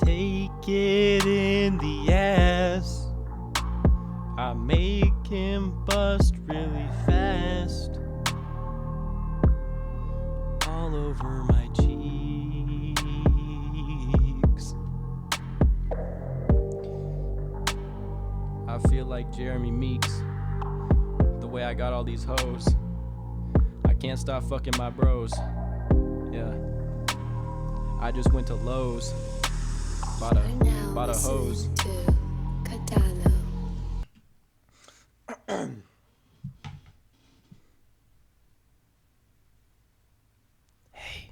take it in the ass. I make him bust really fast. All over my cheeks. I feel like Jeremy Meeks. The way I got all these hoes. I can't stop fucking my bros. Yeah. I just went to Lowe's. Bought a hose. Hey,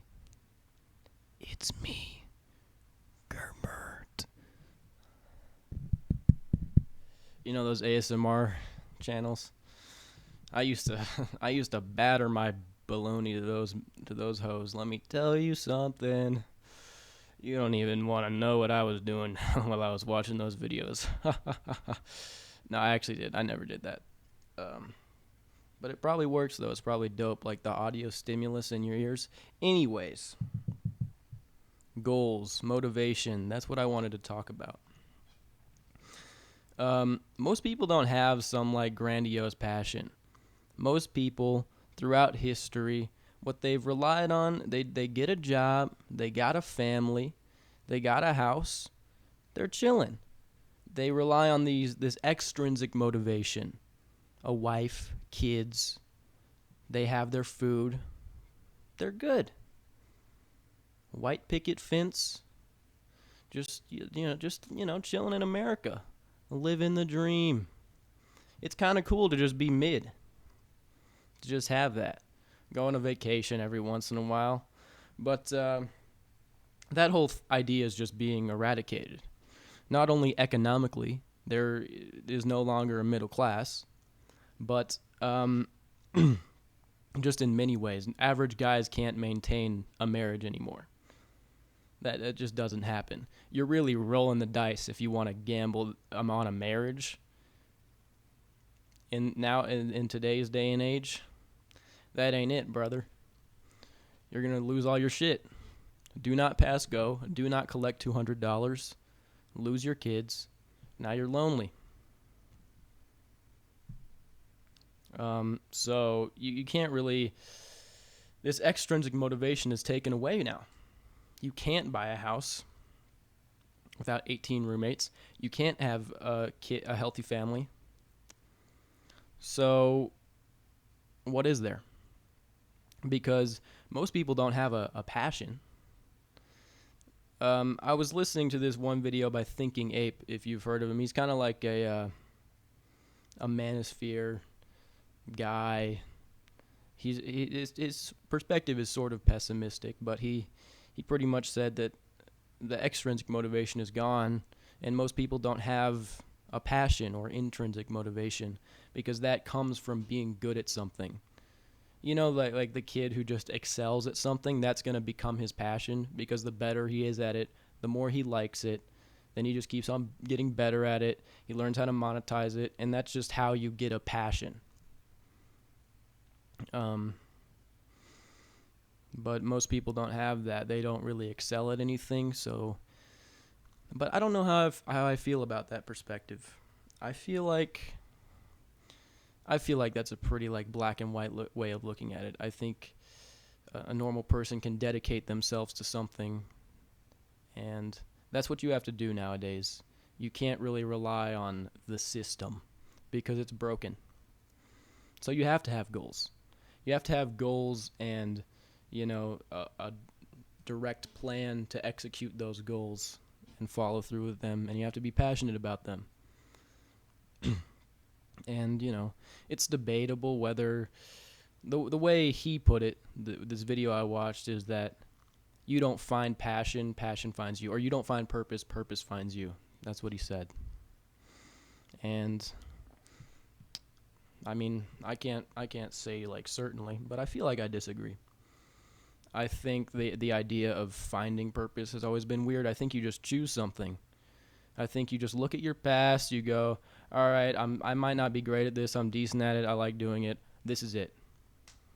it's me, Gerbert. You know those ASMR channels? I used to batter my baloney to those hoes. Let me tell you something. You don't even want to know what I was doing while I was watching those videos. No, I actually did. I never did that. But it probably works, though. It's probably dope, like the audio stimulus in your ears. Anyways, goals, motivation. That's what I wanted to talk about. Most people don't have some, like, grandiose passion. Most people, throughout history, what they've relied on, they get a job, they got a family, they got a house, they're chilling. They rely on this extrinsic motivation. A wife, kids, they have their food, they're good. White picket fence, just chilling in America, living the dream. It's kind of cool to just be mid, to just have that. Go on a vacation every once in a while. But that whole idea is just being eradicated. Not only economically, there is no longer a middle class, but just in many ways. Average guys can't maintain a marriage anymore. That just doesn't happen. You're really rolling the dice if you want to gamble on a marriage. In today's day and age, that ain't it, brother. You're going to lose all your shit. Do not pass go. Do not collect $200. Lose your kids. Now you're lonely. So you can't really... This extrinsic motivation is taken away now. You can't buy a house without 18 roommates. You can't have a healthy family. So what is there? Because most people don't have a passion. I was listening to this one video by Thinking Ape, if you've heard of him. He's kind of like a manosphere guy. His perspective is sort of pessimistic, but he pretty much said that the extrinsic motivation is gone, and most people don't have a passion or intrinsic motivation, because that comes from being good at something. You know, like the kid who just excels at something, that's going to become his passion, because the better he is at it, the more he likes it, then he just keeps on getting better at it. He learns how to monetize it, and that's just how you get a passion. But most people don't have that. They don't really excel at anything, so... But I don't know how I feel about that perspective. I feel like that's a pretty like black and white way of looking at it. I think a normal person can dedicate themselves to something, and that's what you have to do nowadays. You can't really rely on the system because it's broken. So you have to have goals. You have to have goals and, a direct plan to execute those goals and follow through with them, and you have to be passionate about them. And, it's debatable whether the way he put it, this video I watched, is that you don't find passion, passion finds you, or you don't find purpose, purpose finds you. That's what he said. And I mean, I can't say like certainly, but I feel like I disagree. I think the idea of finding purpose has always been weird. I think you just choose something. I think you just look at your past, you go, all right, I might not be great at this, I'm decent at it, I like doing it, this is it.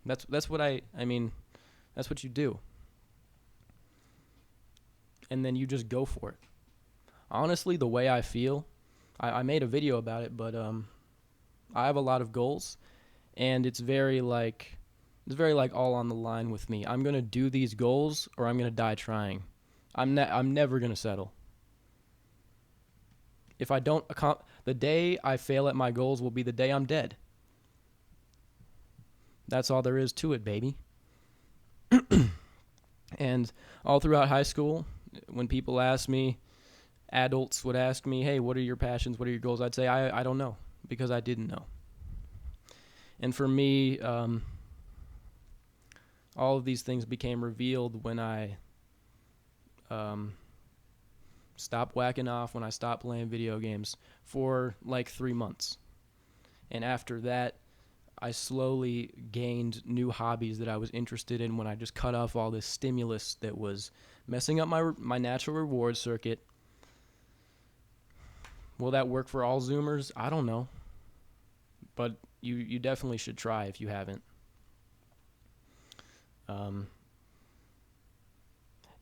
That's what that's what you do. And then you just go for it. Honestly, the way I feel, I made a video about it, but I have a lot of goals, and it's very like all on the line with me. I'm gonna do these goals, or I'm gonna die trying. I'm never gonna settle. If I don't the day I fail at my goals will be the day I'm dead. That's all there is to it, baby. And all throughout high school, when people ask me, adults would ask me, hey, what are your passions? What are your goals? I'd say, I don't know, because I didn't know. And for me, all of these things became revealed when I stopped whacking off, when I stopped playing video games for like 3 months. And after that, I slowly gained new hobbies that I was interested in when I just cut off all this stimulus that was messing up my natural reward circuit. Will that work for all Zoomers? I don't know. But you definitely should try if you haven't.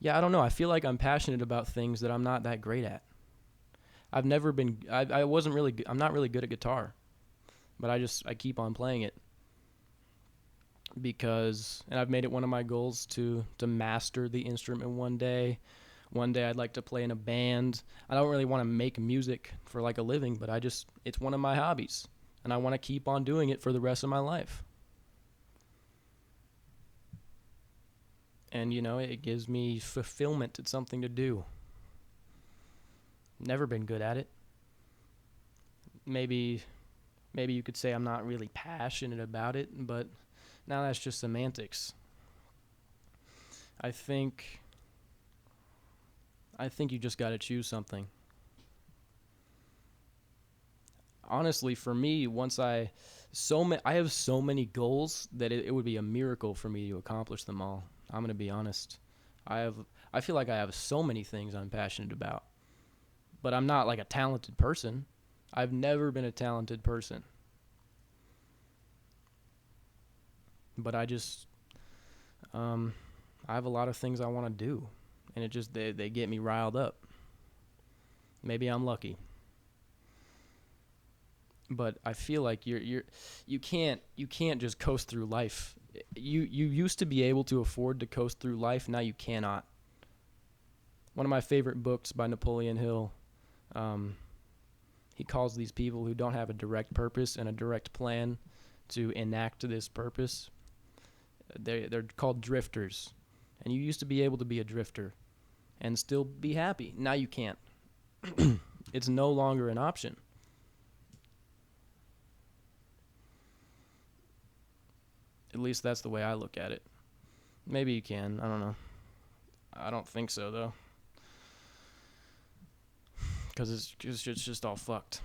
Yeah, I don't know. I feel like I'm passionate about things that I'm not that great at. I've never been. I wasn't really. I'm not really good at guitar, but I keep on playing it because, and I've made it one of my goals to master the instrument one day. One day I'd like to play in a band. I don't really want to make music for like a living, but it's one of my hobbies, and I want to keep on doing it for the rest of my life. And it gives me fulfillment. It's something to do. Never been good at it. Maybe you could say I'm not really passionate about it, but now that's just semantics. I think you just got to choose something. Honestly, for me, I have so many goals that it would be a miracle for me to accomplish them all. I'm gonna be honest. I feel like I have so many things I'm passionate about, but I'm not like a talented person. I've never been a talented person, but I have a lot of things I want to do, and they get me riled up. Maybe I'm lucky. But I feel like you can't just coast through life. You used to be able to afford to coast through life. Now you cannot. One of my favorite books by Napoleon Hill, he calls these people who don't have a direct purpose and a direct plan to enact this purpose. They're called drifters, and you used to be able to be a drifter and still be happy. Now you can't. It's no longer an option. At least that's the way I look at it. Maybe you can. I don't know. I don't think so, though. Because it's just all fucked.